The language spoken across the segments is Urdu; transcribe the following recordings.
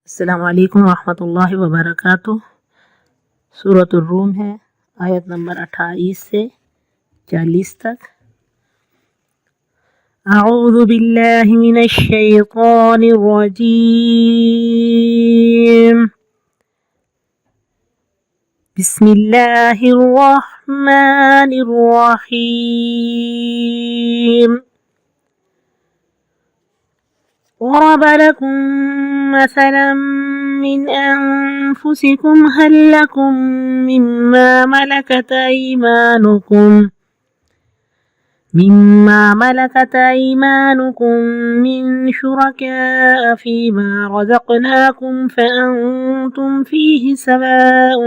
السلام علیکم ورحمۃ اللہ وبرکاتہ۔ سورۃ الروم ہے، آیت نمبر 28 سے 40 تک۔ اعوذ باللہ من الشیطان الرجیم، بسم اللہ الرحمن الرحیم۔ ضرب لكم مثلا من أنفسكم هل لكم مما ملكت أيمانكم من شركاء فيما رزقناكم فأنتم فيه سواء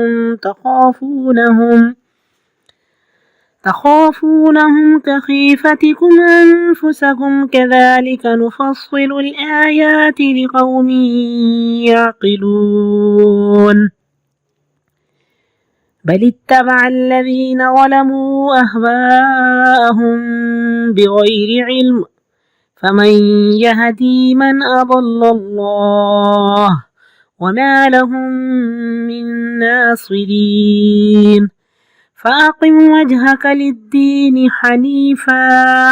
تخافونهم كخيفتكم أنفسكم كذلك نفصل الآيات لقوم يعقلون بل اتبع الذين ظلموا أهواءهم بغير علم فمن يهدي من أضل الله وما لهم من ناصرين فأقم وجهك للدين حنيفا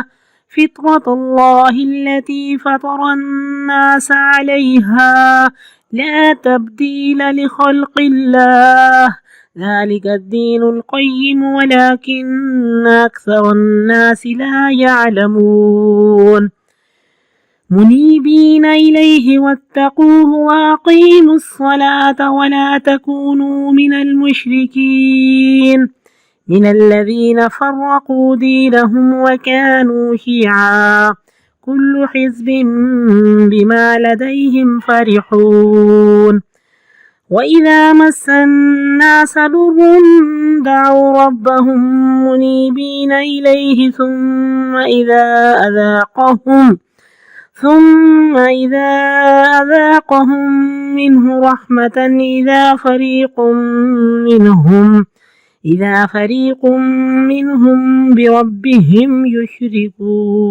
فطرة الله التي فطر الناس عليها لا تبديل لخلق الله ذلك الدين القيم ولكن أكثر الناس لا يعلمون منيبين إليه واتقوه وأقيموا الصلاة ولا تكونوا من المشركين من الذين فرقوا دينهم وكانوا شيعا كل حزب بما لديهم فرحون وإذا مس الناس ضر دعوا ربهم منيبين إليه ثم إذا أذاقهم منه رحمة إذا فريق منهم بربهم يشركون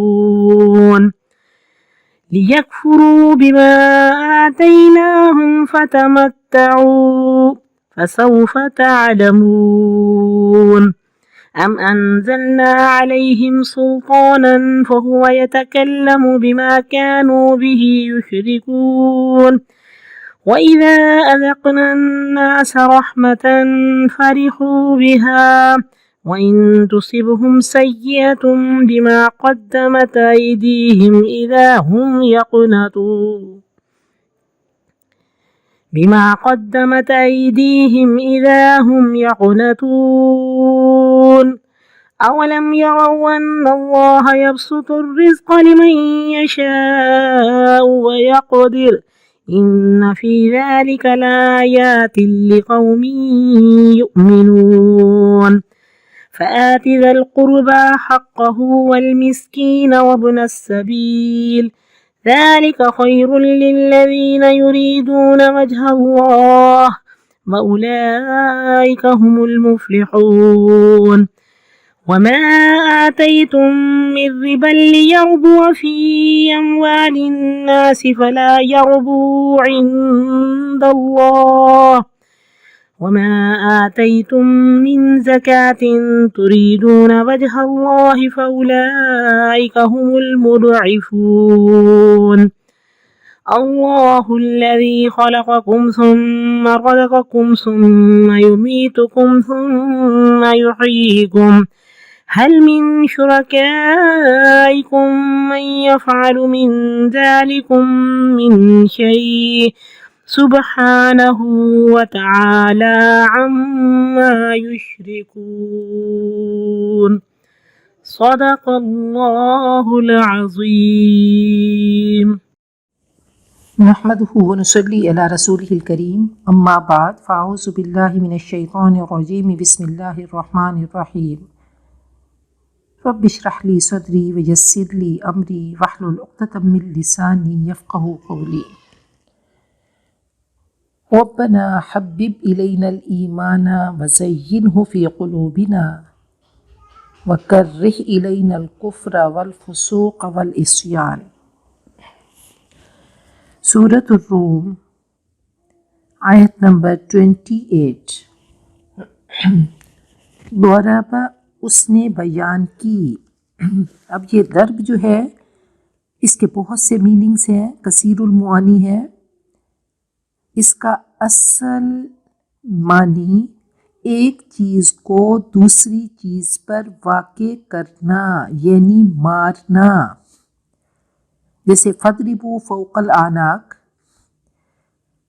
ليكفروا بما آتيناهم فتمتعوا فسوف تعلمون أم أنزلنا عليهم سلطانا فهو يتكلم بما كانوا به يشركون وإذا أذقنا الناس رحمة فرحوا بها وإن تصبهم سيئة بما قدمت أيديهم إذا هم يقنطون أولم يروا أن الله يبسط الرزق لمن يشاء ويقدر إن في ذلك لآيات لقوم يؤمنون فآت ذا القربى حقه والمسكين وابن السبيل ذلك خير للذين يريدون وجه الله وأولئك هم المفلحون وما آتيتم من ربا ليربو في أموال الناس فلا يربو عند الله وما آتيتم من زكاة تريدون وجه الله فأولئك هم المضعفون الله الذي خلقكم ثم رزقكم ثم يميتكم ثم يحييكم هل من شركائكم من يفعل من ذلكم من شيء سبحانه وتعالى عما يشركون صدق الله العظيم۔ نحمده ونصلي على رسوله الكريم اما بعد فاعوذ بالله من الشيطان الرجيم بسم الله الرحمن الرحيم رب اشرح لي صدري ويسر لي امري واحلل عقدة من لساني يفقهوا قولي ربنا حبب الينا الايمان وزينه في قلوبنا وكره الينا الكفر والفسوق والعصيان۔ سورۃ الروم آیت نمبر 28۔ ضرب اس نے بیان کی۔ اب یہ ضرب جو ہے اس کے بہت سے میننگز ہیں، کثیر المعانی ہے۔ اس کا اصل معنی ایک چیز کو دوسری چیز پر واقع کرنا، یعنی مارنا۔ جیسے فَاضْرِبُوا فَوْقَ الْأَعْنَاقِ،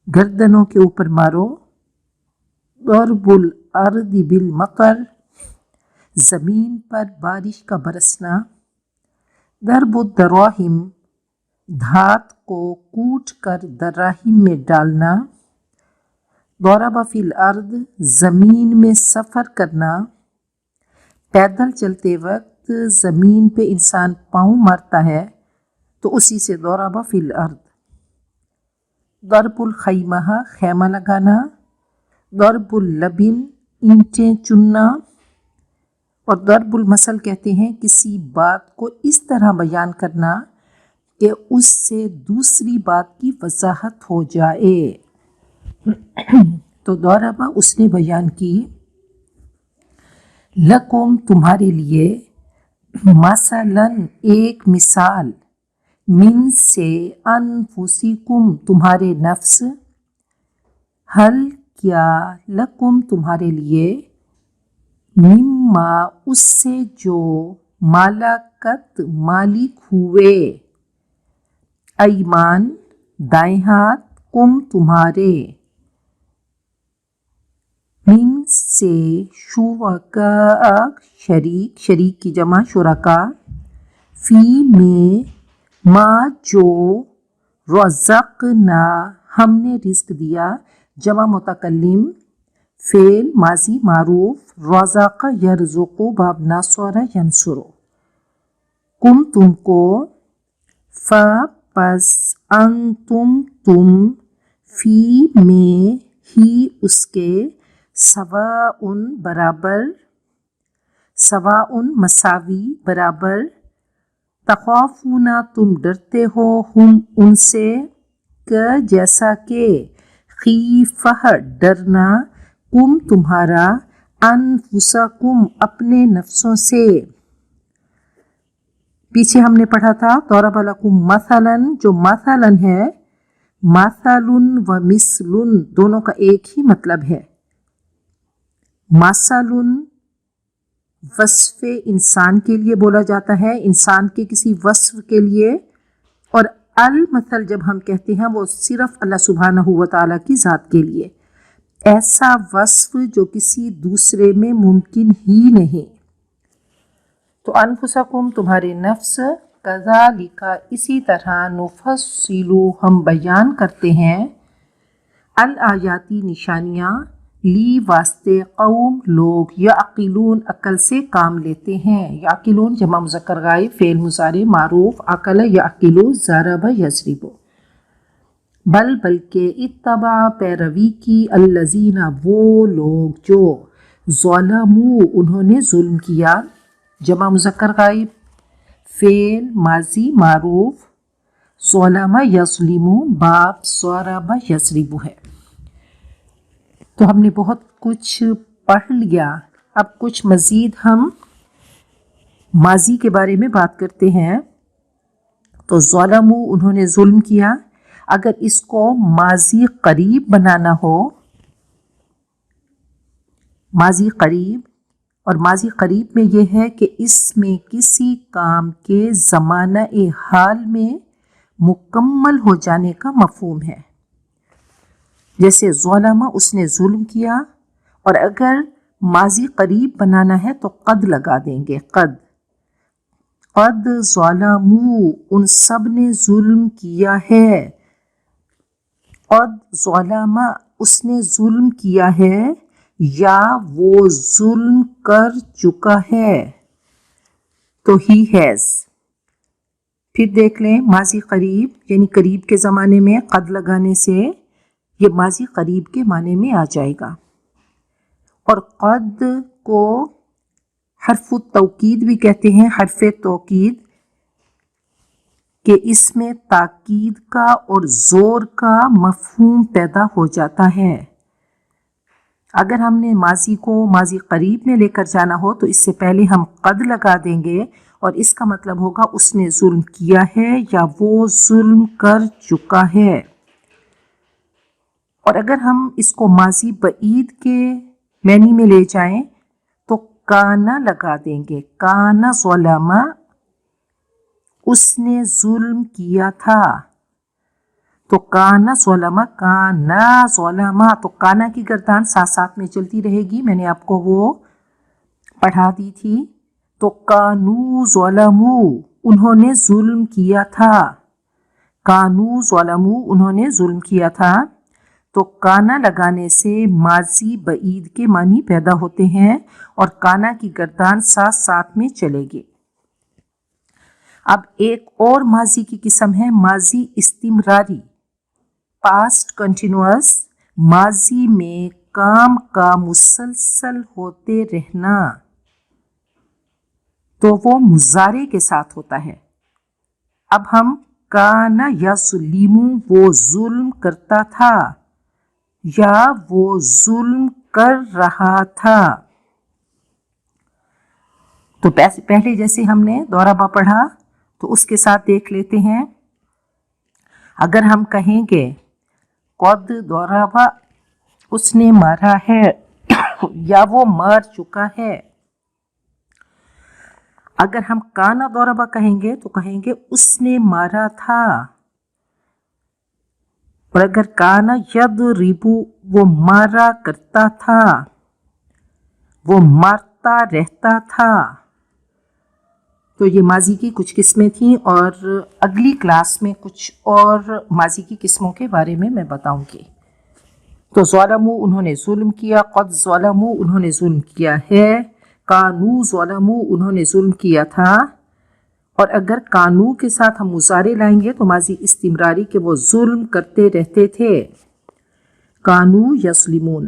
گردنوں کے اوپر مارو۔ ضرب الارض بالمطر، زمین پر بارش کا برسنا۔ ضرب الدراہم، دھات کو کوٹ کر دراہم میں ڈالنا۔ ضرب فی الارض، زمین میں سفر کرنا۔ پیدل چلتے وقت زمین پہ انسان پاؤں مارتا ہے تو اسی سے ضرب فی الارض۔ ضرب الخیمہ، خیمہ لگانا۔ ضرب اللبن، اینٹیں چننا۔ اور ضرب المثل کہتے ہیں کسی بات کو اس طرح بیان کرنا کہ اس سے دوسری بات کی وضاحت ہو جائے۔ تو ضرب اس نے بیان کی، لکم تمہارے لیے، مثلاً ایک مثال، من سے، انفسکم تمہارے نفس، حل کیا، لکم تمہارے لیے، مما اس سے جو، مالکت مالک ہوئے، ایمان دائیں ہاتھ، کم تمہارے، من سے، شرکاء شریک، شریک کی جمع شرکا، فی میں، ما جو، رزقنا ہم نے رزق دیا، جمع متکلم، فعل ماضی معروف، رزق یرزق باب ناصر ینصر، کم تم کو، پس انتم تم، فی میں ہی اس کے، سواء برابر، سواء مساوی برابر، تخافون تم ڈرتے ہو، ہم ان سے، کہ جیسا کہ، خیفہ ڈرنا، کم تمہارا، انفسکم اپنے نفسوں سے۔ پیچھے ہم نے پڑھا تھا ضرب لکم مثلاً، جو مثلاً ہے، مثل و مثل دونوں کا ایک ہی مطلب ہے۔ مثل وصف انسان کے لیے بولا جاتا ہے، انسان کے کسی وصف کے لیے، اور المثل جب ہم کہتے ہیں وہ صرف اللہ سبحانہ و تعالیٰ کی ذات کے لیے، ایسا وصف جو کسی دوسرے میں ممکن ہی نہیں۔ تو انفسکم تمہارے نفس، کذالک اسی طرح، نفصل ہم بیان کرتے ہیں، الآیاتی نشانیاں، لی واسطے، قوم لوگ، یعقلون عقل سے کام لیتے ہیں۔ یعقلون جمع مذکر غائب، فعل مضارع معروف، عقل یعقل، ضرب یضرب۔ بلکہ اتبع پیروی کی، الذین وہ لوگ جو، ظلموا انہوں نے ظلم کیا، جمع مذکر غائب، فعل ماضی معروف، ظلم یظلم باب ضرب یضرب ہے۔ تو ہم نے بہت کچھ پڑھ لیا، اب کچھ مزید ہم ماضی کے بارے میں بات کرتے ہیں۔ تو ظلموا انہوں نے ظلم کیا، اگر اس کو ماضی قریب بنانا ہو، ماضی قریب، اور ماضی قریب میں یہ ہے کہ اس میں کسی کام کے زمانہ حال میں مکمل ہو جانے کا مفہوم ہے۔ جیسے ظلم اس نے ظلم کیا، اور اگر ماضی قریب بنانا ہے تو قد لگا دیں گے، قد ظلموا ان سب نے ظلم کیا ہے، قد ظلم اس نے ظلم کیا ہے، یا وہ ظلم کر چکا ہے، تو ہی ہیز۔ پھر دیکھ لیں ماضی قریب یعنی قریب کے زمانے میں قد لگانے سے یہ ماضی قریب کے معنی میں آ جائے گا۔ اور قد کو حرف التوکید بھی کہتے ہیں، حرف توکید، کہ اس میں تاکید کا اور زور کا مفہوم پیدا ہو جاتا ہے۔ اگر ہم نے ماضی کو ماضی قریب میں لے کر جانا ہو تو اس سے پہلے ہم قد لگا دیں گے اور اس کا مطلب ہوگا اس نے ظلم کیا ہے یا وہ ظلم کر چکا ہے۔ اور اگر ہم اس کو ماضی بعید کے معنی میں لے جائیں تو کانا لگا دیں گے، کانا ظلم، اس نے ظلم کیا تھا۔ تو کانا ظلم، کانا ظلم، تو کانا کی گردان ساتھ ساتھ میں چلتی رہے گی، میں نے آپ کو وہ پڑھا دی تھی۔ تو کانو ظلمو، انہوں نے ظلم کیا تھا، کانو ظلمو، انہوں نے ظلم کیا تھا۔ تو کانا لگانے سے ماضی بعید کے معنی پیدا ہوتے ہیں اور کانا کی گردان ساتھ ساتھ میں چلے گی۔ اب ایک اور ماضی کی قسم ہے ماضی استمراری، پاسٹ کنٹینیوس، ماضی میں کام کا مسلسل ہوتے رہنا، تو وہ مضارع کے ساتھ ہوتا ہے۔ اب ہم کانا یظلم، وہ ظلم کرتا تھا یا وہ ظلم کر رہا تھا۔ تو پہلے جیسے ہم نے دورہ پڑھا تو اس کے ساتھ دیکھ لیتے ہیں۔ اگر ہم کہیں گے قد ضرب، اس نے مارا ہے یا وہ مار چکا ہے۔ اگر ہم کانا ضرب کہیں گے تو کہیں گے اس نے مارا تھا۔ اور اگر کانا یضرب، وہ مارا کرتا تھا، وہ مارتا رہتا تھا۔ تو یہ ماضی کی کچھ قسمیں تھیں اور اگلی کلاس میں کچھ اور ماضی کی قسموں کے بارے میں بتاؤں گی۔ تو ظلموا، انہوں نے ظلم کیا، قد ظلموا، انہوں نے ظلم کیا ہے، کانو ظلموا، انہوں نے ظلم کیا تھا۔ اور اگر کانو کے ساتھ ہم مضارع لائیں گے تو ماضی استمراری کے وہ ظلم کرتے رہتے تھے، کانو یظلمون۔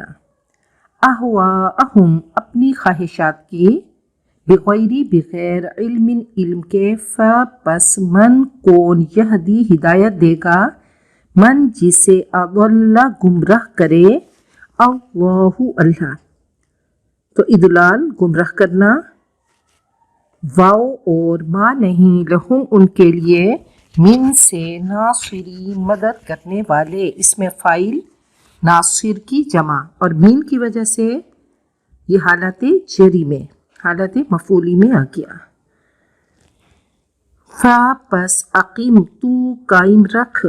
اہواءہم، اپنی خواہشات کی، بغیر علم، علم کے، پس من کون یہدی ہدایت دے گا، من جسے اضل گمراہ کرے، اللہ اللہ۔ تو اضلال گمراہ کرنا، واو اور ما نہیں، لہم ان کے لیے، من سے ناصری مدد کرنے والے، اس میں فاعل ناصر کی جمع اور من کی وجہ سے یہ حالت جری میں، حالت مفعولی میں آ گیا۔ پس اقیم، تو قائم رکھ،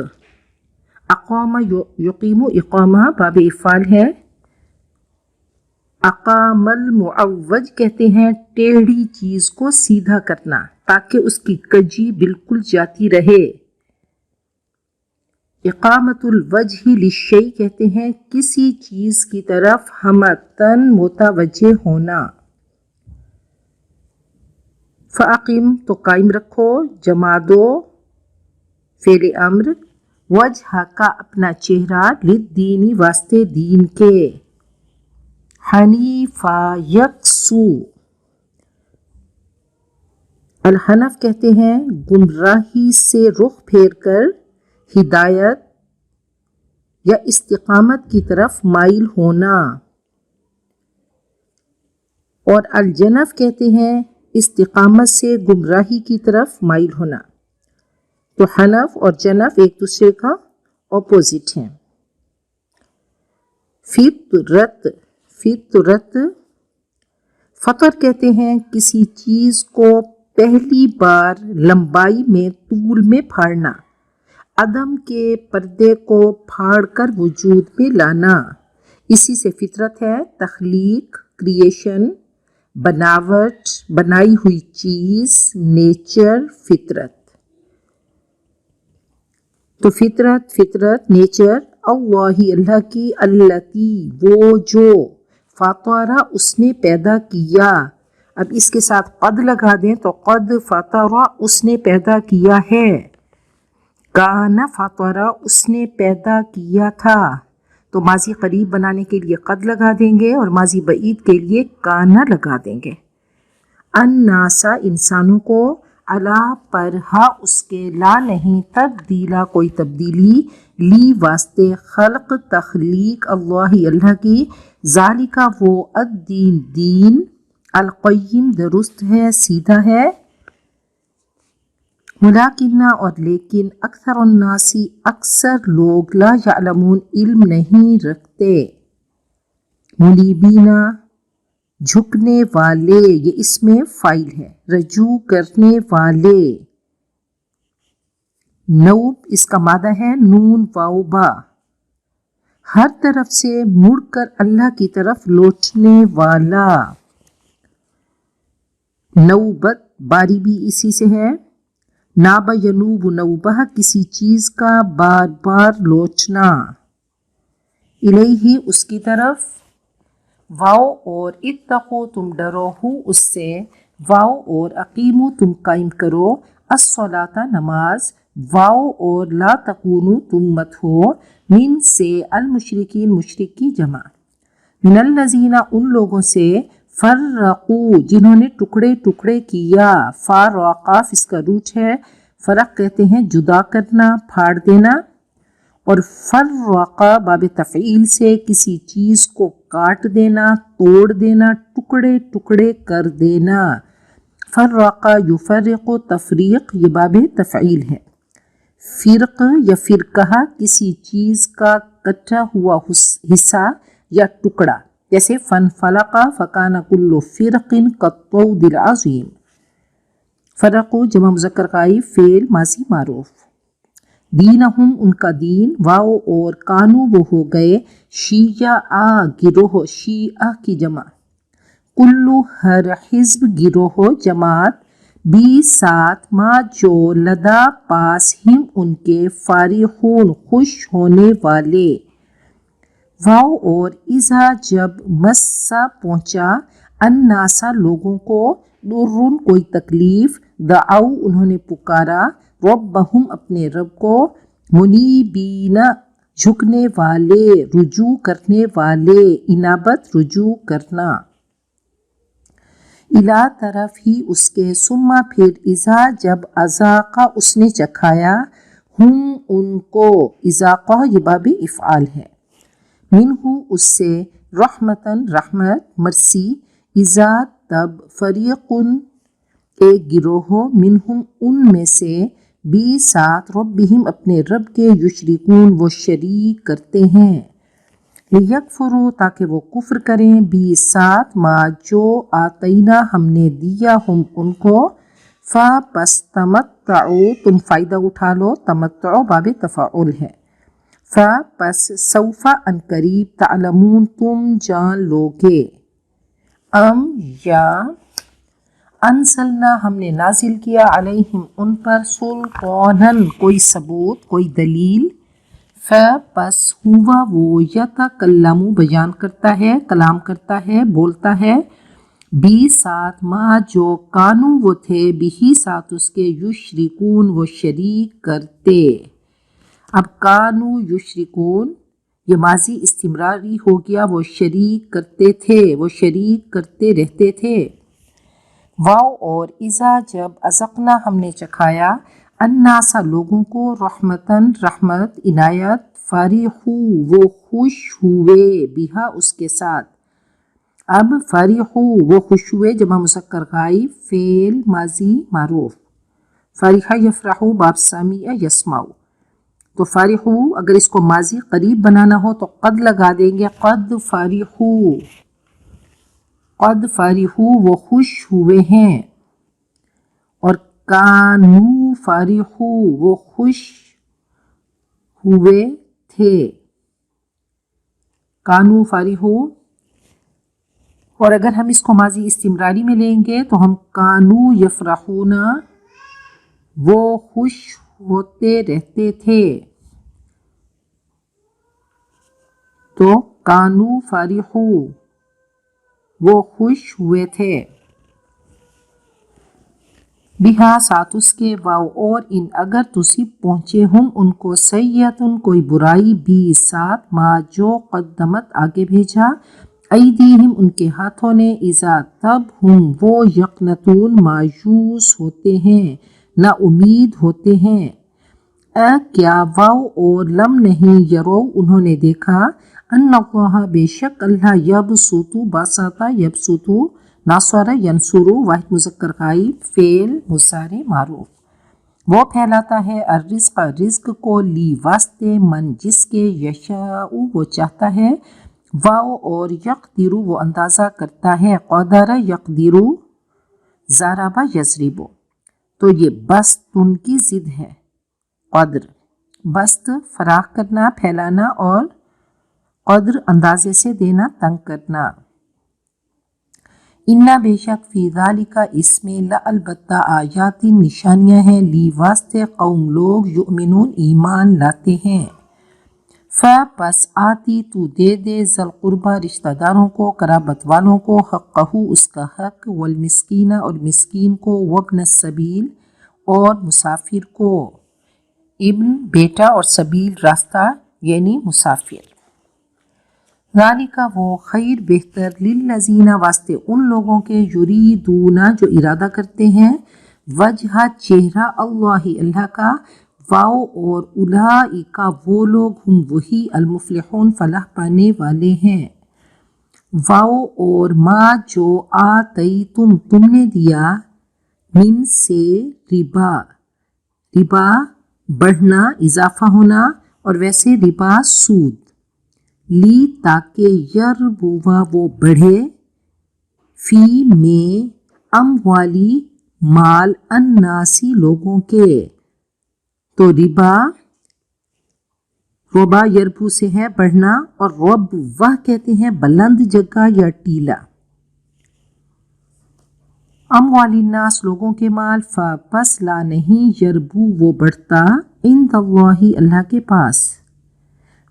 اقام یقیم، اقامہ باب افعال ہے۔ اقام المعوج کہتے ہیں ٹیڑھی چیز کو سیدھا کرنا تاکہ اس کی کجی بالکل جاتی رہے۔ اقامت الوجہ للشیء کہتے ہیں کسی چیز کی طرف ہمتن متوجہ ہونا۔ فاقم، تو قائم رکھو، جمع دو، فعل امر، وجہ کا، اپنا چہرہ، للدین، واسطے دین کے، حنیفا یکسو۔ الحنف کہتے ہیں گمراہی سے رخ پھیر کر ہدایت یا استقامت کی طرف مائل ہونا، اور الجنف کہتے ہیں استقامت سے گمراہی کی طرف مائل ہونا۔ تو حنف اور جنف ایک دوسرے کا اپوزٹ ہیں۔ فطرت، فطرت، فطر کہتے ہیں کسی چیز کو پہلی بار لمبائی میں، طول میں پھاڑنا، عدم کے پردے کو پھاڑ کر وجود میں لانا، اسی سے فطرت ہے، تخلیق، کریشن، بناوٹ، بنائی ہوئی چیز، نیچر، فطرت۔ تو فطرت، فطرت، نیچر، اللہ، اللہ کی، التی، وہ جو، فطرہ، اس نے پیدا کیا۔ اب اس کے ساتھ قد لگا دیں تو قد فطرہ، اس نے پیدا کیا ہے، کان فطرہ، اس نے پیدا کیا تھا۔ تو ماضی قریب بنانے کے لیے قد لگا دیں گے اور ماضی بعید کے لیے کانا لگا دیں گے۔ الناس، انسانوں کو، علا پر ہا اس کے لا نہیں تبدیلا کوئی تبدیلی لی واسطے خلق تخلیق اللہ کی ذالکا وہ الدین دین القیم درست ہے سیدھا ہے ولیکنہ اور لیکن اکثر الناسی اکثر لوگ لا یعلمون علم نہیں رکھتے منیبینہ جھکنے والے یہ اس میں فاعل ہے رجوع کرنے والے نوب اس کا مادہ ہے نون واو با ہر طرف سے مڑ کر اللہ کی طرف لوٹنے والا نوبت باری بھی اسی سے ہے نابا ینوب نوبہ کسی چیز کا بار بار لوٹنا الیہ اس کی طرف واؤ اور اتقو تم ڈرو ہو اس سے واؤ اور اقیمو تم قائم کرو الصلاۃ نماز واؤ اور لا تکونو تم مت ہو من سے المشرکین مشرک کی جمع من الذین ان لوگوں سے فرقو جنہوں نے ٹکڑے ٹکڑے کیا فارقاف اس کا روٹ ہے فرق کہتے ہیں جدا کرنا پھاڑ دینا اور فرقہ باب تفعیل سے کسی چیز کو کاٹ دینا توڑ دینا ٹکڑے ٹکڑے کر دینا فرقہ یفرق تفریق یہ باب تفعیل ہے فرق یا فرقہ کسی چیز کا کٹا ہوا حصہ یا ٹکڑا جیسے فن فلقہ فکان کل فرق کالطود العظیم فرقو جمع مذکر غائب فعل ماضی معروف دینہم ان کا دین واؤ اور کانو وہ ہو گئے شیعہ گروہ شیعہ کی جمع کلو ہر حزب گروہ جماعت بھی ساتھ ما جو لدا پاس ہم ان کے فارحون خوش ہونے والے واؤ اور اذا جب مسا پہنچا الناسا لوگوں کو ضرر کوئی تکلیف دعو انہوں نے پکارا ربہم اپنے رب کو منیبین جھکنے والے رجوع کرنے والے انابت رجوع کرنا الا طرف ہی اس کے ثم پھر اذا جب اذاقہ اس نے چکھایا ہم ان کو اذاقہ یہ باب افعال ہے منہ اس سے رحمتاً رحمت مرسی اذا تب فریقن ایک گروہ منہم ان میں سے بھی ساتھ ربہم اپنے رب کے یشرکون وہ شریک کرتے ہیں لیکفروا تاکہ وہ کفر کریں بھی ساتھ ما جو آتینا ہم نے دیا ہم ان کو پس تمتعو تم فائدہ اٹھا لو تمتعو باب تفاعل ہے پس سوف ان قریب تعلمون تم جان لوگے یا انزلنا ہم نے نازل کیا علیہم ان پر سلطانن کوئی ثبوت کوئی دلیل پس ہوا وہ یتکلم بیان کرتا ہے کلام کرتا ہے بولتا ہے بھی ساتھ ما جو کانو وہ تھے بھی ساتھ اس کے یشرکون وہ شریک کرتے اب کانو یشرکون یہ ماضی استمراری ہو گیا وہ شریک کرتے تھے وہ شریک کرتے رہتے تھے واؤ اور اذا جب ازقنا ہم نے چکھایا الناسا لوگوں کو رحمتاً رحمت عنایت فارحو وہ خوش ہوئے بہا اس کے ساتھ اب فارحو وہ خوش ہوئے جمع مذکر غائب فعل ماضی معروف فارحہ یفرحو باب سامع یسمعو تو فارحو اگر اس کو ماضی قریب بنانا ہو تو قد لگا دیں گے قد فارحو وہ خوش ہوئے ہیں اور کانو فارحو وہ خوش ہوئے تھے کانو فارحو اور اگر ہم اس کو ماضی استمراری میں لیں گے تو ہم کانو یفرحون وہ خوش ہوتے رہتے تھے تو کانو فارحو وہ خوش ہوئے تھے بہا ساتھ اس کے واؤ اور ان اگر تصیب پہنچے ہم ان کو سیئتن کوئی برائی بھی ساتھ ما جو قدمت آگے بھیجا ایدیہم ان کے ہاتھوں نے، اذا تب ہم وہ یقنتون مایوس ہوتے ہیں، نا امید ہوتے ہیں، کیا واو اور لم نہیں، یرو انہوں نے دیکھا، ان اللہ بے شک اللہ یبسطو باسطا یبسطو ناصر ینصرو واحد مذکر غائب فعل مضارع معروف، وہ پھیلاتا ہے الرزق رزق کو، لی واسطے، من جس کے، یشاء وہ چاہتا ہے، واو اور یقدر وہ اندازہ کرتا ہے، قدر یقدر ضرب یضرب، تو یہ بسط ان کی ضد ہے، قدر بسط فراخ کرنا پھیلانا اور قدر اندازے سے دینا تنگ کرنا۔ انا بے شک فی ذالک اس میں البتہ آیات نشانیاں ہیں، لی واسطے قوم لوگ یؤمنون ایمان لاتے ہیں۔ پس آتی تو دے دے ذل قربہ رشتہ داروں کو، قرابت والوں کو، حقہ اس کا حق، والمسکین اور مسکین کو، وابن السبیل اور مسافر کو، ابن بیٹا اور سبیل راستہ یعنی مسافر۔ ذالک وہ خیر بہتر، للذین واسطے ان لوگوں کے، یریدون جو ارادہ کرتے ہیں، وجہ چہرہ اللہ اللہ کا، واو اور اولئک وہ لوگ، ہم وہی، المفلحون فلاح پانے والے ہیں، واو اور ما جو آتیتم تم نے دیا، من سے ربا، ربا بڑھنا اضافہ ہونا، اور ویسے ربا سود، لی تاکہ یربوا وہ بڑھے، فی میں اموالی مال الناسی لوگوں کے، تو ربا یربو سے ہے بڑھنا، اور رب وہ کہتے ہیں بلند جگہ یا ٹیلا، اموال الناس لوگوں کے مال، پس لا نہیں، یربو وہ بڑھتا، عند اللہ اللہ کے پاس،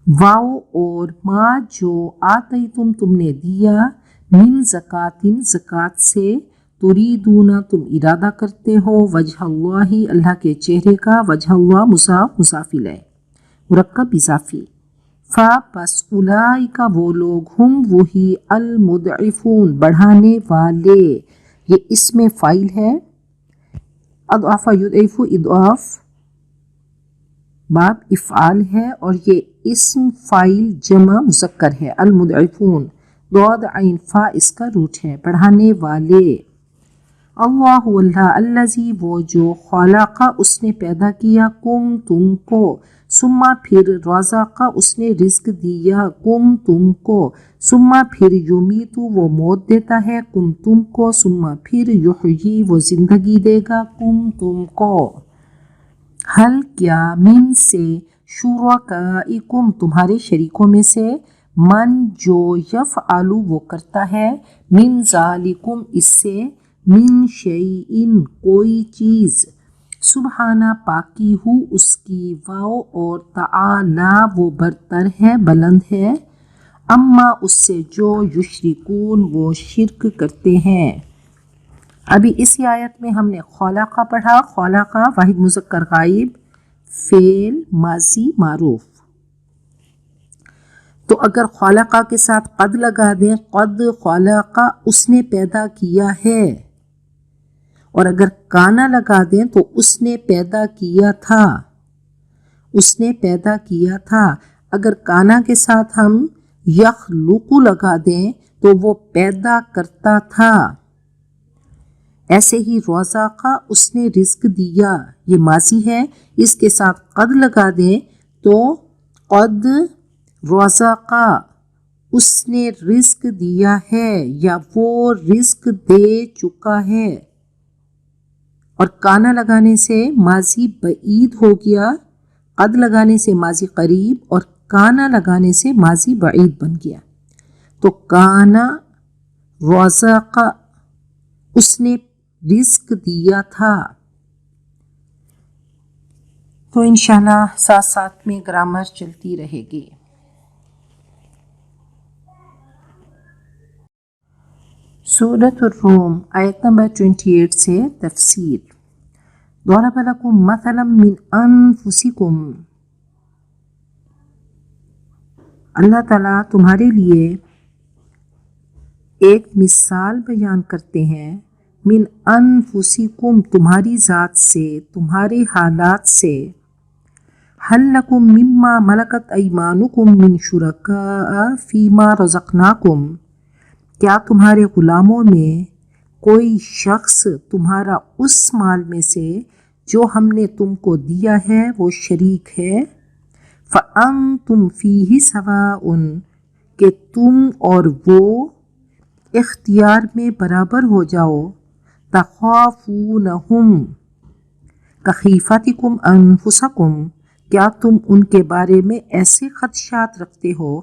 واو اور ما جو آتیتم تم نے دیا، من زکاتن زکات سے، تریدون تم ارادہ کرتے ہو، وجہ اللہ اللہ کے چہرے کا، وجہ اللہ مضاف مضاف الیہ مرکب اضافی، پس اولئک وہ لوگ، ہم وہی، المضعفون بڑھانے والے، یہ اسم فاعل ہے، اضعف یضعف اضعاف باب افعال ہے، اور یہ اسم فاعل جمع مذکر ہے، المضعفون، ضاد عین فا اس کا روٹ ہے، بڑھانے والے۔ اللہ اللہ الذی وہ جو، خلق اس نے پیدا کیا، کم تم کو، ثم پھر رزق اس نے رزق دیا، کم تم کو، ثم پھر یمیت وہ موت دیتا ہے، کم تم کو، ثم پھر یحیی وہ زندگی دے گا، کم تم کو۔ حل کیا، من سے، شرکائکم تمہارے شریکوں میں سے، من جو، یفعل وہ کرتا ہے، من ذالکم اس سے، من شیئن کوئی چیز، سبحانہ پاکی ہو اس کی، واو اور تعالی وہ برتر ہے بلند ہے، اما اس سے جو، یشرکون وہ شرک کرتے ہیں۔ ابھی اسی آیت میں ہم نے خلق پڑھا، خلق واحد مذکر غائب فعل ماضی معروف، تو اگر خلق کے ساتھ قد لگا دیں، قد خلق اس نے پیدا کیا ہے، اور اگر کانا لگا دیں تو اس نے پیدا کیا تھا، اس نے پیدا کیا تھا، اگر کانا کے ساتھ ہم یخلق لگا دیں تو وہ پیدا کرتا تھا، ایسے ہی رزق اس نے رزق دیا، یہ ماضی ہے، اس کے ساتھ قد لگا دیں تو قد رزق اس نے رزق دیا ہے، یا وہ رزق دے چکا ہے، اور کانا لگانے سے ماضی بعید ہو گیا، قد لگانے سے ماضی قریب، اور کانا لگانے سے ماضی بعید بن گیا، تو کانا رزق اس نے رزق دیا تھا۔ تو انشاءاللہ ساتھ ساتھ میں گرامر چلتی رہے گی۔ سورۃ الروم آیت نمبر 28 سے تفسیر۔ ضرب لکم مثلا من انفسکم، اللہ تعالیٰ تمہارے لیے ایک مثال بیان کرتے ہیں من انفسکم تمہاری ذات سے، تمہارے حالات سے، حل لکم مما ملکت ایمانکم من شرکاء فیما رزقناکم، کیا تمہارے غلاموں میں کوئی شخص تمہارا اس مال میں سے جو ہم نے تم کو دیا ہے وہ شریک ہے؟ فَأَنْتُمْ فِيهِ سَوَاءٌ، کہ تم اور وہ اختیار میں برابر ہو جاؤ، تَخَافُونَهُمْ كَخِيفَتِكُمْ أَنفُسَكُمْ، کیا تم ان کے بارے میں ایسے خدشات رکھتے ہو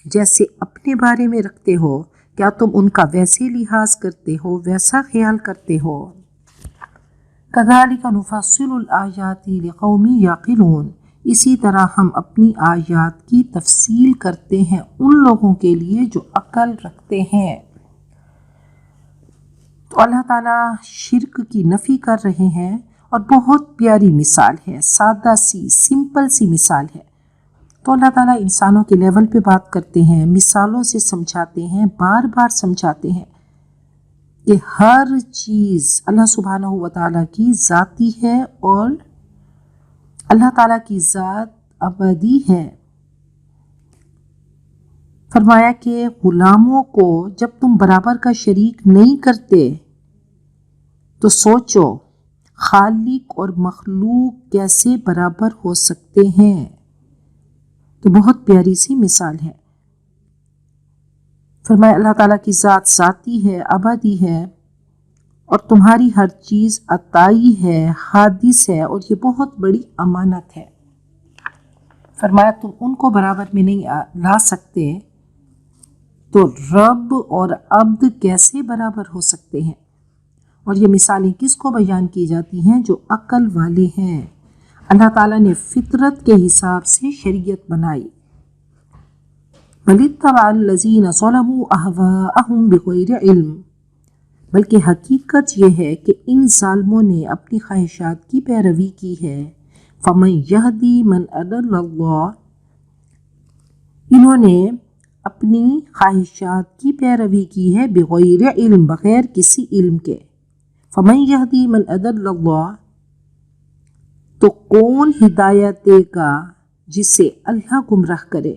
جیسے اپنے بارے میں رکھتے ہو؟ کیا تم ان کا ویسے لحاظ کرتے ہو، ویسا خیال کرتے ہو؟ كَذَلِكَ نُفَصِّلُ الْآيَاتِ لِقَوْمٍ يَعْقِلُونَ، اسی طرح ہم اپنی آیات کی تفصیل کرتے ہیں ان لوگوں کے لیے جو عقل رکھتے ہیں۔ تو اللہ تعالیٰ شرک کی نفی کر رہے ہیں اور بہت پیاری مثال ہے، سادہ سی سمپل سی مثال ہے۔ تو اللہ تعالیٰ انسانوں کے لیول پہ بات کرتے ہیں، مثالوں سے سمجھاتے ہیں، بار بار سمجھاتے ہیں کہ ہر چیز اللہ سبحانہ و تعالیٰ کی ذاتی ہے اور اللہ تعالیٰ کی ذات ابدی ہے۔ فرمایا کہ غلاموں کو جب تم برابر کا شریک نہیں کرتے تو سوچو خالق اور مخلوق کیسے برابر ہو سکتے ہیں۔ تو بہت پیاری سی مثال ہے۔ فرمایا اللہ تعالیٰ کی ذات ذاتی ہے، ابدی ہے، اور تمہاری ہر چیز عطائی ہے، حادث ہے، اور یہ بہت بڑی امانت ہے۔ فرمایا تم ان کو برابر میں نہیں لا سکتے تو رب اور عبد کیسے برابر ہو سکتے ہیں؟ اور یہ مثالیں کس کو بیان کی جاتی ہیں؟ جو عقل والے ہیں۔ اللہ تعالیٰ نے فطرت کے حساب سے شریعت بنائی۔ بَلِ اتَّبَعَ الَّذِينَ ظَلَمُوا أَهْوَاءَهُمْ بِغَيْرِ علم، بلکہ حقیقت یہ ہے کہ ان ظالموں نے اپنی خواہشات کی پیروی کی ہے۔ فَمَنْ يَهْدِي مَنْ أَضَلَّ اللَّهُ، انہوں نے اپنی خواہشات کی پیروی کی ہے بغیر علم، بغیر کسی علم کے۔ فَمَنْ يَهْدِي مَنْ أَضَلَّ اللَّهُ، تو کون ہدایت دے گا جسے اللہ گمراہ کرے؟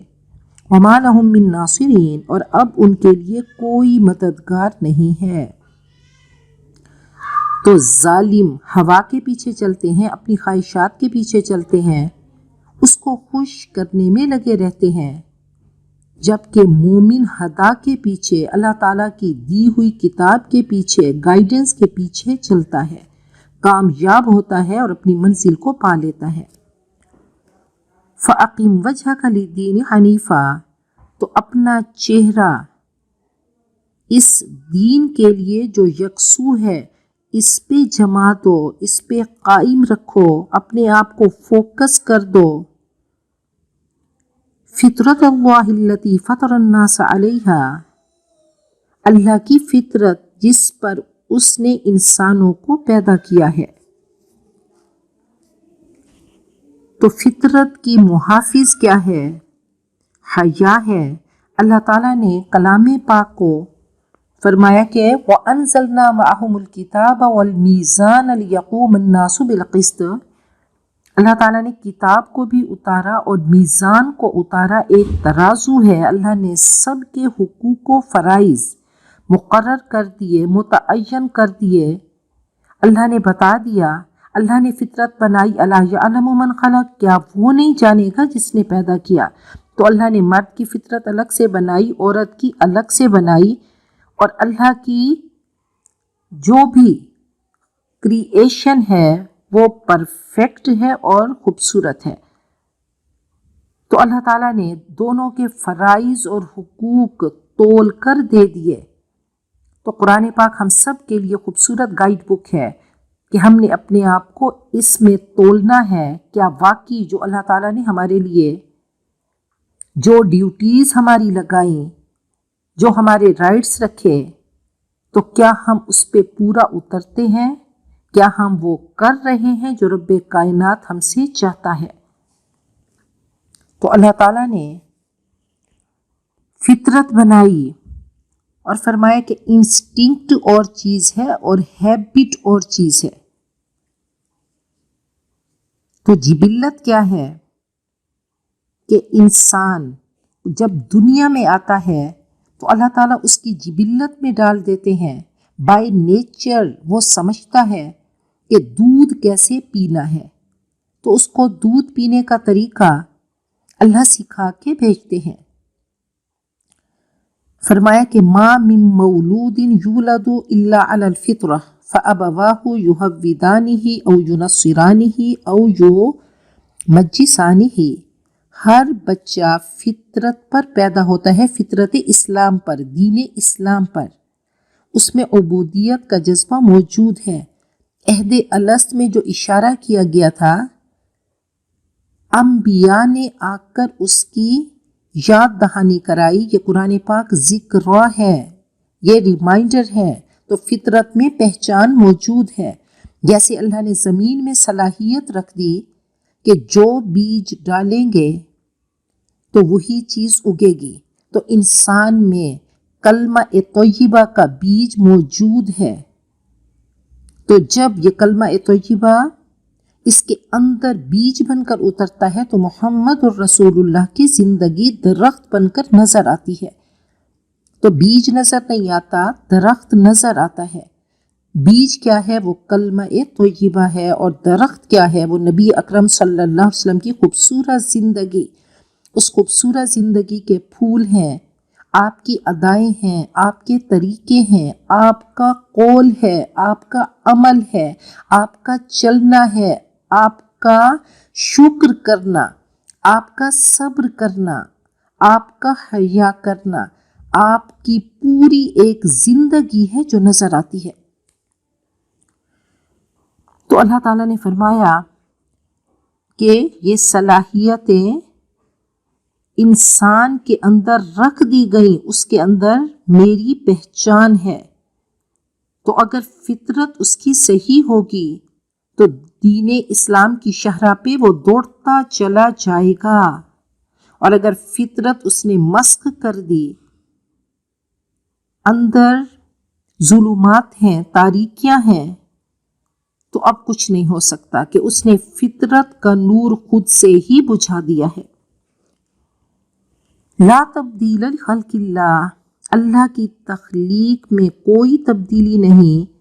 وَمَا لَهُم مِّن نَاصِرِينَ، اور اب ان کے لیے کوئی مددگار نہیں ہے۔ تو ظالم ہوا کے پیچھے چلتے ہیں، اپنی خواہشات کے پیچھے چلتے ہیں، اس کو خوش کرنے میں لگے رہتے ہیں، جبکہ مومن ہدا کے پیچھے، اللہ تعالیٰ کی دی ہوئی کتاب کے پیچھے، گائیڈنس کے پیچھے چلتا ہے، کامیاب ہوتا ہے اور اپنی منزل کو پا لیتا ہے۔ فَأَقِمْ وَجْهَكَ لِلدِّينِ حَنِيفًا، تو اپنا چہرہ اس دین کے لیے جو یکسو ہے اس پہ جما دو، اس پہ قائم رکھو، اپنے آپ کو فوکس کر دو۔ فطرت اللہ التی فطر الناس علیہا، اللہ کی فطرت جس پر اس نے انسانوں کو پیدا کیا ہے۔ تو فطرت کی محافظ کیا ہے؟ حیا ہے۔ اللہ تعالیٰ نے کلام پاک کو فرمایا کہ وَأَنزَلْنَا مَعَهُمُ الْكِتَابَ وَالْمِيزَانَ لِيَقُومَ النَّاسُ بِالْقِسْطِ، اللہ تعالیٰ نے کتاب کو بھی اتارا اور میزان کو اتارا، ایک ترازو ہے۔ اللہ نے سب کے حقوق و فرائض مقرر کر دیے، متعین کر دیے، اللہ نے بتا دیا۔ اللہ نے فطرت بنائی، الا یعلم من خلق، کیا وہ نہیں جانے گا جس نے پیدا کیا؟ تو اللہ نے مرد کی فطرت الگ سے بنائی، عورت کی الگ سے بنائی، اور اللہ کی جو بھی کریشن ہے وہ پرفیکٹ ہے اور خوبصورت ہے۔ تو اللہ تعالیٰ نے دونوں کے فرائض اور حقوق تول کر دے دیے۔ تو قرآن پاک ہم سب کے لیے خوبصورت گائیڈ بک ہے کہ ہم نے اپنے آپ کو اس میں تولنا ہے، کیا واقعی جو اللہ تعالیٰ نے ہمارے لیے جو ڈیوٹیز ہماری لگائیں، جو ہمارے رائٹس رکھے، تو کیا ہم اس پہ پورا اترتے ہیں؟ کیا ہم وہ کر رہے ہیں جو رب کائنات ہم سے چاہتا ہے؟ تو اللہ تعالیٰ نے فطرت بنائی اور فرمایا کہ انسٹنکٹ اور چیز ہے اور ہیبٹ اور چیز ہے. تو جبلت کیا ہے کہ انسان جب دنیا میں آتا ہے تو اللہ تعالیٰ اس کی جبلت میں ڈال دیتے ہیں. بائی نیچر وہ سمجھتا ہے کہ دودھ کیسے پینا ہے، تو اس کو دودھ پینے کا طریقہ اللہ سکھا کے بھیجتے ہیں. فرمایا کہ ما من مولود یولد الا علی الفطرہ فابواہ یہودانہ او ینصرانہ او یمجسانہ. ہر بچہ فطرت پر پیدا ہوتا ہے، فطرت اسلام پر، دین اسلام پر. اس میں عبودیت کا جذبہ موجود ہے. عہد الست میں جو اشارہ کیا گیا تھا، انبیاء نے آ کر اس کی یاد دہانی کرائی. یہ قرآن پاک ذکر ہے، یہ ریمائنڈر ہے. تو فطرت میں پہچان موجود ہے. جیسے اللہ نے زمین میں صلاحیت رکھ دی کہ جو بیج ڈالیں گے تو وہی چیز اگے گی. تو انسان میں کلمہ طیبہ کا بیج موجود ہے. تو جب یہ کلمہ طیبہ اس کے اندر بیج بن کر اترتا ہے تو محمد الرسول اللہ کی زندگی درخت بن کر نظر آتی ہے. تو بیج نظر نہیں آتا، درخت نظر آتا ہے. بیج کیا ہے؟ وہ کلمہ طیبہ ہے. اور درخت کیا ہے؟ وہ نبی اکرم صلی اللہ علیہ وسلم کی خوبصورت زندگی. اس خوبصورت زندگی کے پھول ہیں، آپ کی ادائیں ہیں، آپ کے طریقے ہیں، آپ کا قول ہے، آپ کا عمل ہے، آپ کا چلنا ہے، آپ کا شکر کرنا، آپ کا صبر کرنا، آپ کا حیا کرنا. آپ کی پوری ایک زندگی ہے جو نظر آتی ہے. تو اللہ تعالیٰ نے فرمایا کہ یہ صلاحیتیں انسان کے اندر رکھ دی گئیں، اس کے اندر میری پہچان ہے. تو اگر فطرت اس کی صحیح ہوگی تو دین اسلام کی شاہراہ پہ وہ دوڑتا چلا جائے گا. اور اگر فطرت اس نے مسخ کر دی، اندر ظلمات ہیں، تاریکیاں ہیں، تو اب کچھ نہیں ہو سکتا کہ اس نے فطرت کا نور خود سے ہی بجھا دیا ہے. لا تبدیل لخلق اللہ، اللہ کی تخلیق میں کوئی تبدیلی نہیں،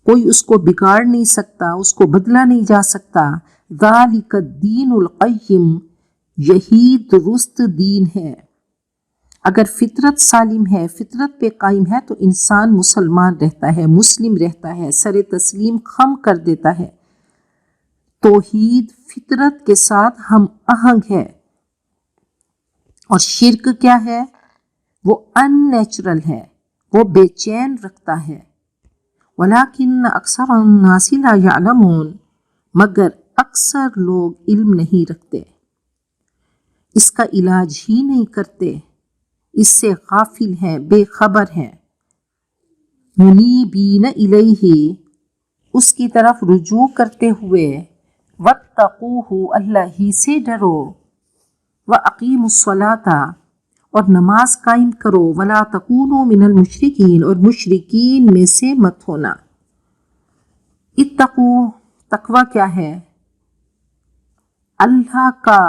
کوئی اس کو بگاڑ نہیں سکتا، اس کو بدلا نہیں جا سکتا. ذالک الدین القیم، یہی درست دین ہے. اگر فطرت سالم ہے، فطرت پہ قائم ہے تو انسان مسلمان رہتا ہے، مسلم رہتا ہے، سر تسلیم خم کر دیتا ہے. توحید فطرت کے ساتھ ہم آہنگ ہے. اور شرک کیا ہے؟ وہ ان نیچرل ہے، وہ بے چین رکھتا ہے. وَلَكِنَّ أَكْثَرَ النَّاسِ لَا يَعْلَمُونَ، مگر اکثر لوگ علم نہیں رکھتے، اس کا علاج ہی نہیں کرتے، اس سے غافل ہیں، بے خبر ہیں. مُنِیبِینَ إِلَیْہِ، اس کی طرف رجوع کرتے ہوئے، وَاتَّقُوهُ، اللہ ہی سے ڈرو، وَأَقِیمُوا الصَّلَاةَ، اور نماز قائم کرو، وَلَا تَکُونُوا مِنَ الْمُشْرِکِینَ، اور مشرکین میں سے مت ہونا. اتقوا، تقوی کیا ہے؟ اللہ کا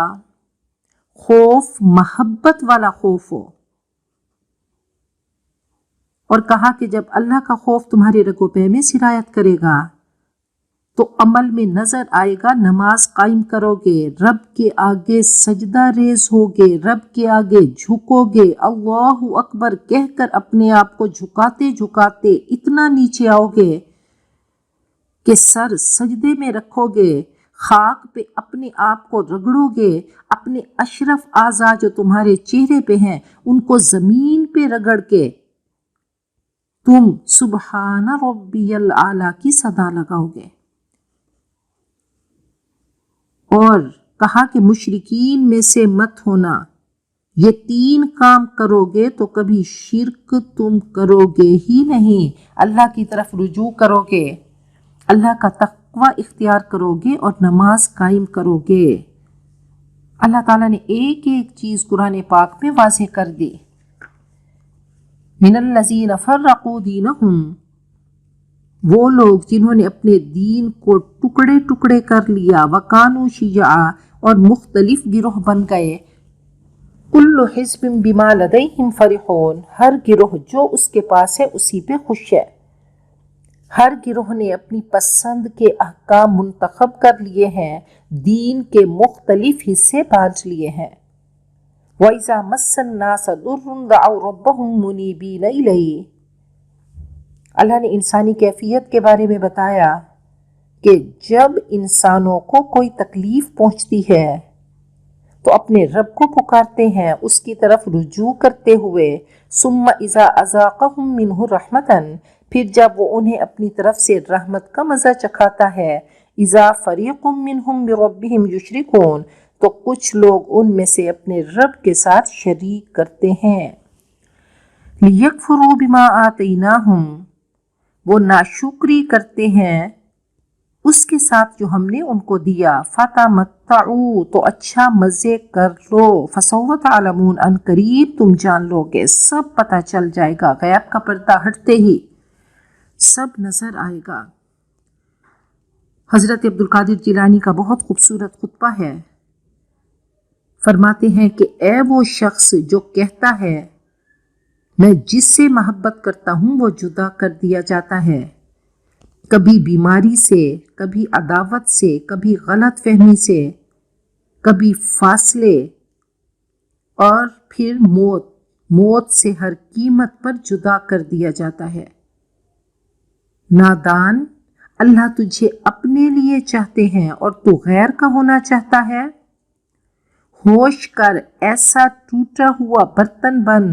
خوف، محبت والا خوف ہو. اور کہا کہ جب اللہ کا خوف تمہارے رگو پہ میں سرایت کرے گا تو عمل میں نظر آئے گا. نماز قائم کرو گے، رب کے آگے سجدہ ریز ہوگے، رب کے آگے جھکو گے، اللہ اکبر کہہ کر اپنے آپ کو جھکاتے جھکاتے اتنا نیچے آؤ گے کہ سر سجدے میں رکھو گے، خاک پہ اپنے آپ کو رگڑو گے، اپنے اشرف اعضاء جو تمہارے چہرے پہ ہیں ان کو زمین پہ رگڑ کے تم سبحان ربی الاعلیٰ کی صدا لگاؤ گے. اور کہا کہ مشرکین میں سے مت ہونا. یہ 3 کام کرو گے تو کبھی شرک تم کرو گے ہی نہیں. اللہ کی طرف رجوع کرو گے، اللہ کا تقوی اختیار کرو گے اور نماز قائم کرو گے. اللہ تعالیٰ نے ایک ایک چیز قرآن پاک میں واضح کر دی. من الذین فرقوا دینہم، وہ لوگ جنہوں نے اپنے دین کو ٹکڑے ٹکڑے کر لیا، وکانوا شیعا، اور مختلف گروہ بن گئے، کل حزب بما لدیہم فرحون، ہر گروہ جو اس کے پاس ہے اسی پہ خوش ہے۔ ہر گروہ نے اپنی پسند کے احکام منتخب کر لیے ہیں، دین کے مختلف حصے بانٹ لیے ہیں۔ وَإِذَا مَسَّ النَّاسَ ضُرٌّ دَعَوْا رَبَّهُمْ مُنِيبِينَ إِلَيْهِ، اللہ نے انسانی کیفیت کے بارے میں بتایا کہ جب انسانوں کو کوئی تکلیف پہنچتی ہے تو اپنے رب کو پکارتے ہیں، اس کی طرف رجوع کرتے ہوئے، ثُمَّ إِذَا أَذَاقَهُم مِّنْهُ رَحْمَةً، پھر جب وہ انہیں اپنی طرف سے رحمت کا مزہ چکھاتا ہے، اذا فریق منہم بربہم یشرکون، تو کچھ لوگ ان میں سے اپنے رب کے ساتھ شریک کرتے ہیں۔ لیکفروا بما آتیناہم، وہ ناشکری کرتے ہیں اس کے ساتھ جو ہم نے ان کو دیا، فتمتعوا، تو اچھا مزے کر لو، فسوف تعلمون، ان قریب تم جان لو گے، سب پتہ چل جائے گا، غیب کا پردہ ہٹتے ہی سب نظر آئے گا۔ حضرت عبدالقادر جیلانی کا بہت خوبصورت خطبہ ہے، فرماتے ہیں کہ اے وہ شخص جو کہتا ہے میں جس سے محبت کرتا ہوں وہ جدا کر دیا جاتا ہے، کبھی بیماری سے، کبھی عداوت سے، کبھی غلط فہمی سے، کبھی فاصلے، اور پھر موت سے ہر قیمت پر جدا کر دیا جاتا ہے۔ نادان، اللہ تجھے اپنے لیے چاہتے ہیں اور تو غیر کا ہونا چاہتا ہے۔ ہوش کر، ایسا ٹوٹا ہوا برتن بن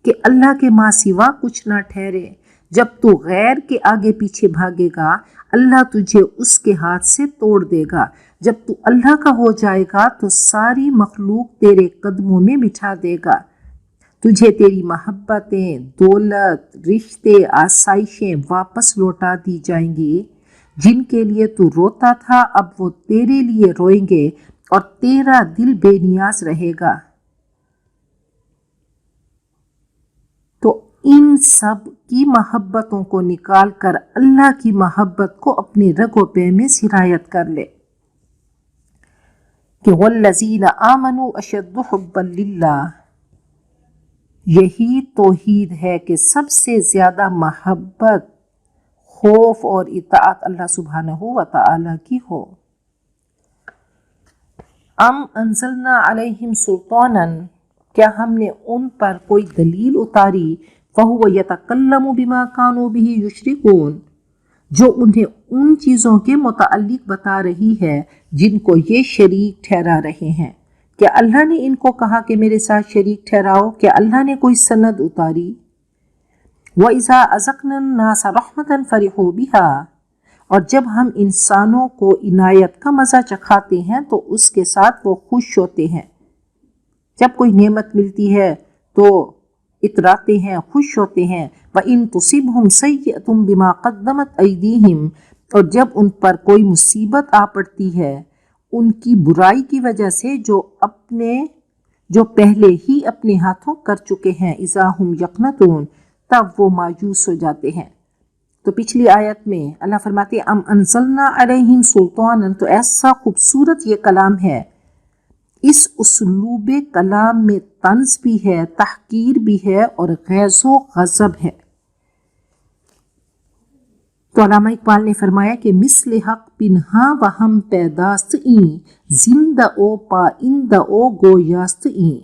کہ اللہ کے ماں سوا کچھ نہ ٹھہرے۔ جب تو غیر کے آگے پیچھے بھاگے گا، اللہ تجھے اس کے ہاتھ سے توڑ دے گا۔ جب تو اللہ کا ہو جائے گا تو ساری مخلوق تیرے قدموں میں بٹھا دے گا۔ تجھے تیری محبتیں، دولت، رشتے، آسائشیں واپس لوٹا دی جائیں گی۔ جن کے لیے تو روتا تھا اب وہ تیرے لیے روئیں گے اور تیرا دل بے نیاز رہے گا۔ تو ان سب کی محبتوں کو نکال کر اللہ کی محبت کو اپنے رگ و پے میں سرایت کر لے کہ وَالَّذِينَ آمَنُوا أَشَدُّ حُبًّا لِلَّهِ، یہی توحید ہے کہ سب سے زیادہ محبت، خوف اور اطاعت اللہ سبحانہ و تعالی کی ہو۔ ام انزلنا علیہم سلطانا، کیا ہم نے ان پر کوئی دلیل اتاری، فہو یتکلم بما کانوا بہ یشرکون، جو انہیں ان چیزوں کے متعلق بتا رہی ہے جن کو یہ شریک ٹھہرا رہے ہیں۔ کیا اللہ نے ان کو کہا کہ میرے ساتھ شریک ٹھہراؤ؟ کیا اللہ نے کوئی سند اتاری؟ وَإِذَا أَذَقْنَا النَّاسَ رَحْمَةً فَرِحُوا بِهَا، اور جب ہم انسانوں کو عنایت کا مزہ چکھاتے ہیں تو اس کے ساتھ وہ خوش ہوتے ہیں۔ جب کوئی نعمت ملتی ہے تو اتراتے ہیں، خوش ہوتے ہیں۔ وَإِن تُصِبْهُمْ سَيِّئَةٌ بِمَا قَدَّمَتْ أَيْدِيهِمْ، اور جب ان پر کوئی مصیبت آ پڑتی ہے ان کی برائی کی وجہ سے جو پہلے ہی اپنے ہاتھوں کر چکے ہیں، اذا ہم یقنطون، تب وہ مایوس ہو جاتے ہیں۔ تو پچھلی آیت میں اللہ فرماتے ام انزلنا علیہم سلطانا، تو ایسا خوبصورت یہ کلام ہے، اس اسلوب کلام میں طنز بھی ہے، تحقیر بھی ہے اور غیظ و غضب ہے۔ تو علامہ اقبال نے فرمایا کہ مثل حق پنہاں و ہم پیداست این، زندہ او پائندہ او گویاست این،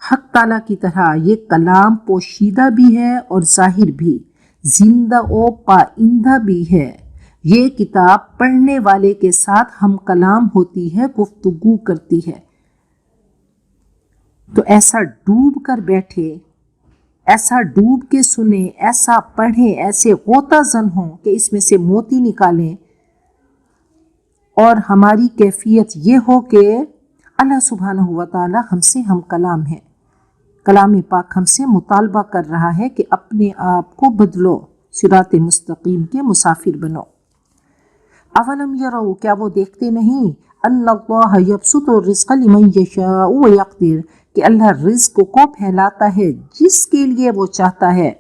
حق تعالیٰ کی طرح یہ کلام پوشیدہ بھی ہے اور ظاہر بھی، زندہ و پائندہ بھی ہے۔ یہ کتاب پڑھنے والے کے ساتھ ہم کلام ہوتی ہے، گفتگو کرتی ہے۔ تو ایسا ڈوب کر بیٹھے، ایسا ڈوب کے سنیں، ایسا پڑھیں، ایسے غوطہ زن ہوں کہ اس میں سے موتی نکالیں، اور ہماری کیفیت یہ ہو کہ اللہ سبحانہ و تعالی ہم سے ہم کلام ہے، کلام پاک ہم سے مطالبہ کر رہا ہے کہ اپنے آپ کو بدلو، صراط مستقیم کے مسافر بنو۔ اولم یروا، کیا وہ دیکھتے نہیں، ان اللہ یبسط الرزق لمن یشاء ویقدر، کہ اللہ رزق کو پھیلاتا ہے جس کے لیے وہ چاہتا ہے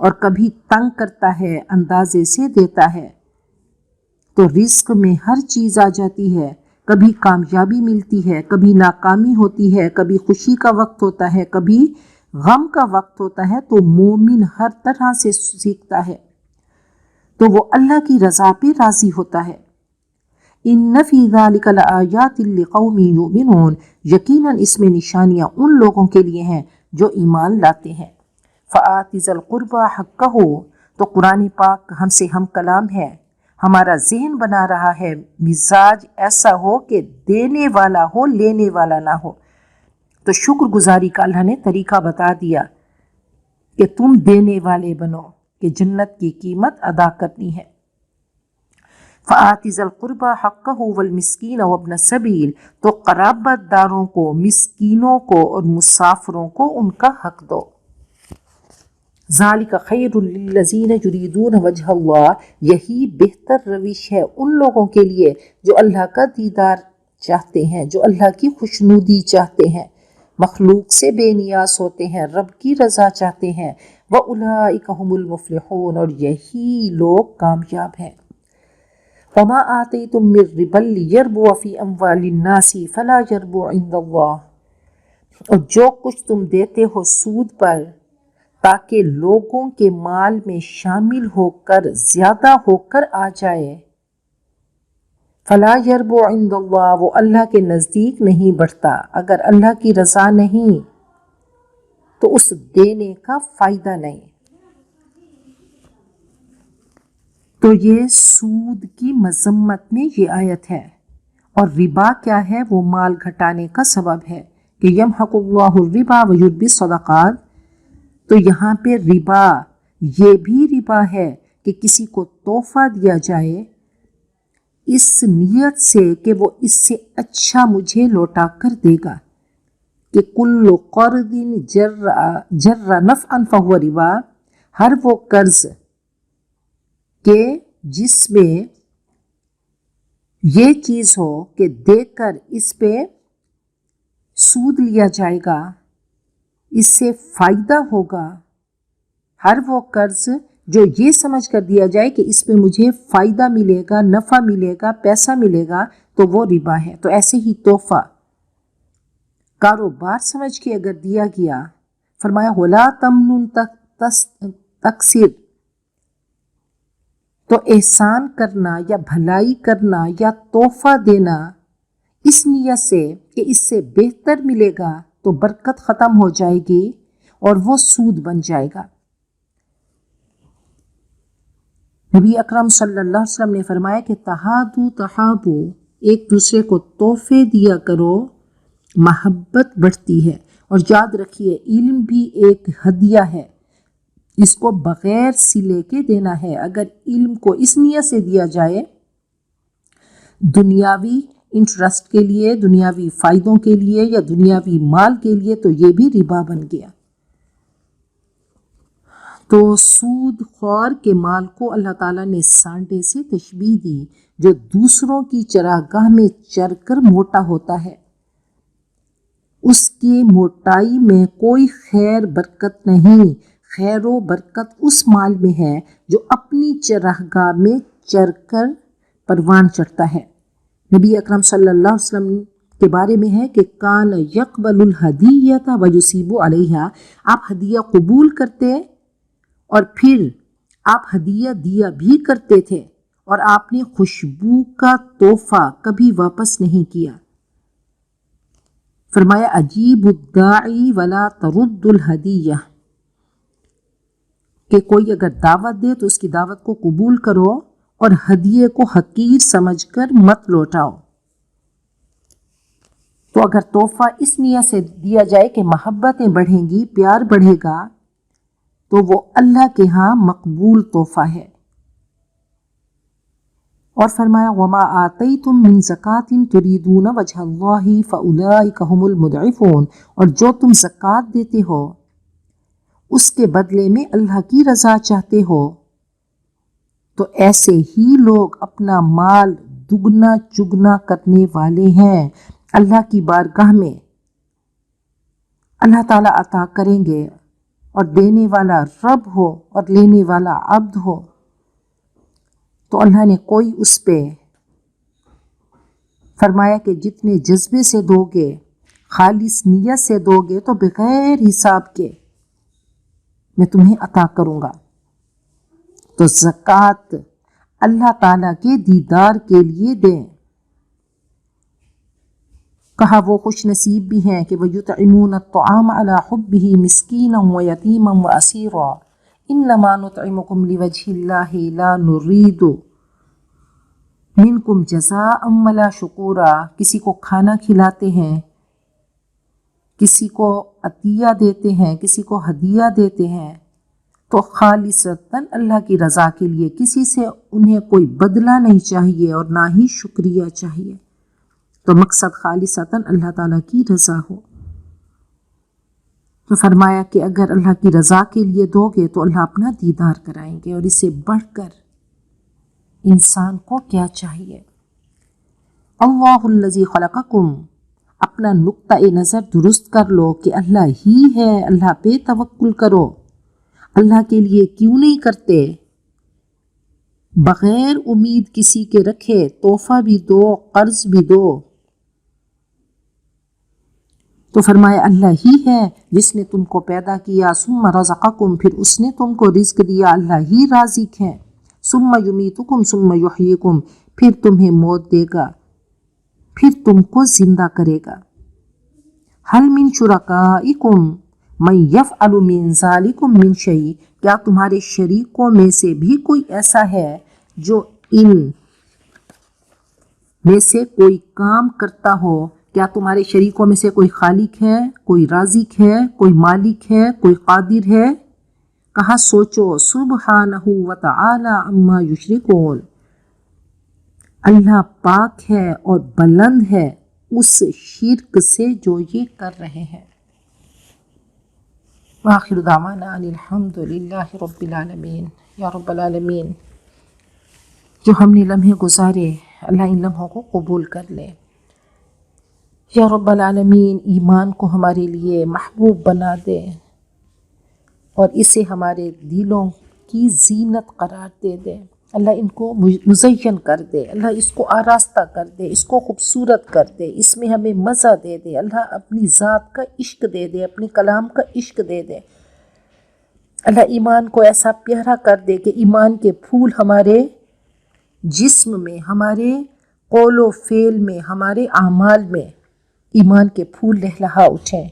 اور کبھی تنگ کرتا ہے، اندازے سے دیتا ہے۔ تو رزق میں ہر چیز آ جاتی ہے، کبھی کامیابی ملتی ہے، کبھی ناکامی ہوتی ہے، کبھی خوشی کا وقت ہوتا ہے، کبھی غم کا وقت ہوتا ہے، تو مومن ہر طرح سے سیکھتا ہے تو وہ اللہ کی رضا پہ راضی ہوتا ہے۔ ان فی ذلک لآیات لقوم یؤمنون، یقیناً اس میں نشانیاں ان لوگوں کے لیے ہیں جو ایمان لاتے ہیں۔ فآت ذی القربى حقہ، تو قرآن پاک ہم سے ہم کلام ہے، ہمارا ذہن بنا رہا ہے مزاج ایسا ہو کہ دینے والا ہو لینے والا نہ ہو۔ تو شکر گزاری کا اللہ نے طریقہ بتا دیا کہ تم دینے والے بنو، کہ جنت کی قیمت ادا کرنی ہے۔ فآت ذی القربى حقہ والمسکین وابن السبیل، تو قرابت داروں کو، مسکینوں کو اور مسافروں کو ان کا حق دو۔ ذالک خیر للذین یریدون وجہ اللہ، یہی بہتر روش ہے ان لوگوں کے لیے جو اللہ کا دیدار چاہتے ہیں، جو اللہ کی خوشنودی چاہتے ہیں، مخلوق سے بے نیاز ہوتے ہیں، رب کی رضا چاہتے ہیں۔ وَأُولَئِکَ هُمُ الْمُفْلِحُونَ، اور یہی لوگ کامیاب ہیں۔ وَمَا آتَيْتُم مِّن رِّبًا لِّيَرْبُوَ فِي أَمْوَالِ النَّاسِ فَلَا يَرْبُو عِندَ اللَّهِ، اور جو کچھ تم دیتے ہو سود پر تاکہ لوگوں کے مال میں شامل ہو کر زیادہ ہو کر آ جائے، فلا یربو عند اللہ، وہ اللہ کے نزدیک نہیں بڑھتا۔ اگر اللہ کی رضا نہیں تو اس دینے کا فائدہ نہیں۔ تو یہ سود کی مذمت میں یہ آیت ہے، اور ربا کیا ہے؟ وہ مال گھٹانے کا سبب ہے کہ یمحق اللہ الربا ویربی الصدقات۔ تو یہاں پہ ربا، یہ بھی ربا ہے کہ کسی کو تحفہ دیا جائے اس نیت سے کہ وہ اس سے اچھا مجھے لوٹا کر دے گا، کہ کل قرض جر نفعا فہو ربا، ہر وہ قرض کہ جس میں یہ چیز ہو کہ دے کر اس پہ سود لیا جائے گا، اس سے فائدہ ہوگا، ہر وہ قرض جو یہ سمجھ کر دیا جائے کہ اس پہ مجھے فائدہ ملے گا، نفع ملے گا، پیسہ ملے گا، تو وہ ربا ہے۔ تو ایسے ہی تحفہ کاروبار سمجھ کے اگر دیا گیا، فرمایا وَلَا تَمْنُن تَكْثِرْ، تو احسان کرنا یا بھلائی کرنا یا تحفہ دینا اس نیت سے کہ اس سے بہتر ملے گا، تو برکت ختم ہو جائے گی اور وہ سود بن جائے گا۔ نبی اکرم صلی اللہ علیہ وسلم نے فرمایا کہ تحابو، ایک دوسرے کو تحفے دیا کرو، محبت بڑھتی ہے۔ اور یاد رکھیے علم بھی ایک ہدیہ ہے، اس کو بغیر سلے کے دینا ہے۔ اگر علم کو اس نیت سے دیا جائے دنیاوی انٹرسٹ کے لیے، دنیاوی فائدوں کے لیے یا دنیاوی مال کے لیے، تو یہ بھی ربا بن گیا۔ تو سود خور کے مال کو اللہ تعالیٰ نے سانڈے سے تشبیہ دی، جو دوسروں کی چراگاہ میں چر کر موٹا ہوتا ہے، اس کی موٹائی میں کوئی خیر برکت نہیں۔ خیر و برکت اس مال میں ہے جو اپنی چراگاہ میں چر کر پروان چڑھتا ہے۔ نبی اکرم صلی اللہ علیہ وسلم کے بارے میں ہے کہ کان یقبل الہدیۃ ویصیب علیہا، آپ ہدیہ قبول کرتے اور پھر آپ ہدیہ دیا بھی کرتے تھے، اور آپ نے خوشبو کا تحفہ کبھی واپس نہیں کیا۔ فرمایا اجیب الداعی ولا ترد الہدیہ، کہ کوئی اگر دعوت دے تو اس کی دعوت کو قبول کرو اور ہدیے کو حقیر سمجھ کر مت لوٹاؤ۔ تو اگر تحفہ اس نیت سے دیا جائے کہ محبتیں بڑھیں گی، پیار بڑھے گا، تو وہ اللہ کے ہاں مقبول تحفہ ہے۔ اور فرمایا وَمَا آتَيْتُم مِّن زَكَاةٍ تُرِيدُونَ وَجْهَ اللَّهِ فَأُولَئِكَ هُمُ الْمُضْعِفُونَ، اور جو تم زکوٰۃ دیتے ہو اس کے بدلے میں اللہ کی رضا چاہتے ہو، تو ایسے ہی لوگ اپنا مال دگنا چگنا کرنے والے ہیں۔ اللہ کی بارگاہ میں اللہ تعالیٰ عطا کریں گے اور دینے والا رب ہو اور لینے والا عبد ہو تو اللہ نے کوئی اس پہ فرمایا کہ جتنے جذبے سے دو گے، خالص نیت سے دو گے تو بغیر حساب کے میں تمہیں عطا کروں گا۔ تو زکوٰۃ اللہ تعالیٰ کے دیدار کے لیے دیں۔ کہا وہ خوش نصیب بھی ہیں کہ وَيُطْعِمُونَ الطَّعَامَ عَلَى حُبِّهِ مِسْكِينًا وَيَتِيمًا وَأَسِيرًا إِنَّمَا نُطْعِمُكُمْ لِوَجْهِ اللَّهِ لَا نُرِيدُ مِنْكُمْ جَزَاءً وَلَا شُكُورًا۔ کسی کو کھانا کھلاتے ہیں، کسی کو عطیہ دیتے ہیں، کسی کو ہدیہ دیتے ہیں تو خالصتاً اللہ کی رضا کے لیے، کسی سے انہیں کوئی بدلہ نہیں چاہیے اور نہ ہی شکریہ چاہیے۔ تو مقصد خالصتاً اللہ تعالیٰ کی رضا ہو۔ تو فرمایا کہ اگر اللہ کی رضا کے لیے دو گے تو اللہ اپنا دیدار کرائیں گے، اور اس سے بڑھ کر انسان کو کیا چاہیے؟ اللہ الذی خلقکم، اپنا نقطۂ نظر درست کر لو کہ اللہ ہی ہے، اللہ پہ توکل کرو۔ اللہ کے لیے کیوں نہیں کرتے؟ بغیر امید کسی کے رکھے تحفہ بھی دو، قرض بھی دو۔ تو فرمایا اللہ ہی ہے جس نے تم کو پیدا کیا، ثم رزقکم، پھر اس نے تم کو رزق دیا، اللہ ہی رازق ہے۔ ثم یمیتکم ثم یحییکم، پھر تمہیں موت دے گا، پھر تم کو زندہ کرے گا۔ هل من شرکائکم من یفعل من ذلکم من شیء، کیا تمہارے شریکوں میں سے بھی کوئی ایسا ہے جو ان میں سے کوئی کام کرتا ہو؟ کیا تمہارے شریکوں میں سے کوئی خالق ہے، کوئی رازق ہے، کوئی مالک ہے، کوئی قادر ہے؟ کہا سوچو، سبحانہ وتعالی عما یشرکون، اللہ پاک ہے اور بلند ہے اس شرک سے جو یہ کر رہے ہیں۔ وآخر دعوانا ان الحمد للہ رب العالمین۔ یا رب العالمین، جو ہم نے لمحے گزارے اللہ ان لمحوں کو قبول کر لے۔ یا رب العالمین، ایمان کو ہمارے لیے محبوب بنا دے اور اسے ہمارے دلوں کی زینت قرار دے دے۔ اللہ ان کو مزین کر دے، اللہ اس کو آراستہ کر دے، اس کو خوبصورت کر دے، اس میں ہمیں مزہ دے دے، اللہ اپنی ذات کا عشق دے دے، اپنے کلام کا عشق دے دے۔ اللہ ایمان کو ایسا پیارا کر دے کہ ایمان کے پھول ہمارے جسم میں، ہمارے قول و فعل میں، ہمارے اعمال میں ایمان کے پھول لہلہا اٹھیں،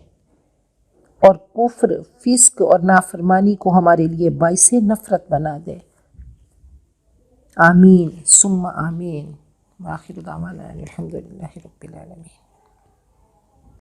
اور کفر، فسق اور نافرمانی کو ہمارے لیے باعث نفرت بنا دے۔ آمین ثم آمین۔ وآخر دعوانا الحمد للہ رب العالمین۔